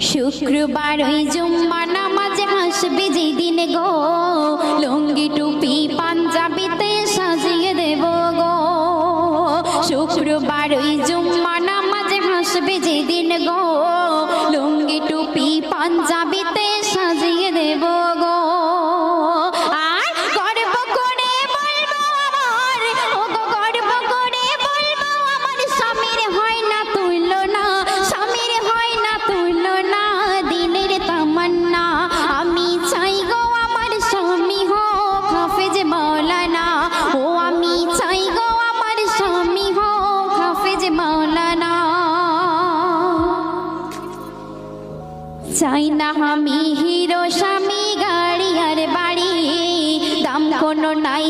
শুক্রবার ওই জুম্মা নামাজে হাসবে যেদিন গো, লুঙ্গি টুপি পাঞ্জাবিতে সাজিয়ে দেব গো। শুক্রবার ওই জুম্মা নামাজে হাসবে যেদিন গো, লুঙ্গি টুপি পাঞ্জাবিতে সাজিয়ে দেব গো। আর গর্ব করে বলবো আমার, ও গো গর্ব করে বলবো আমার স্বামীর হয় না তুলনা, স্বামীর হয় না তুলনা, দিলের তামান্না আমি চাই গো আমার স্বামী হোক হাফেজ মাওলানা। ও আমি চাই গো আমার স্বামী হোক হাফেজ মাওলানা। চাই না আমি হিরো স্বামী গাড়ি আর বাড়ি, দাম কোনো নাই।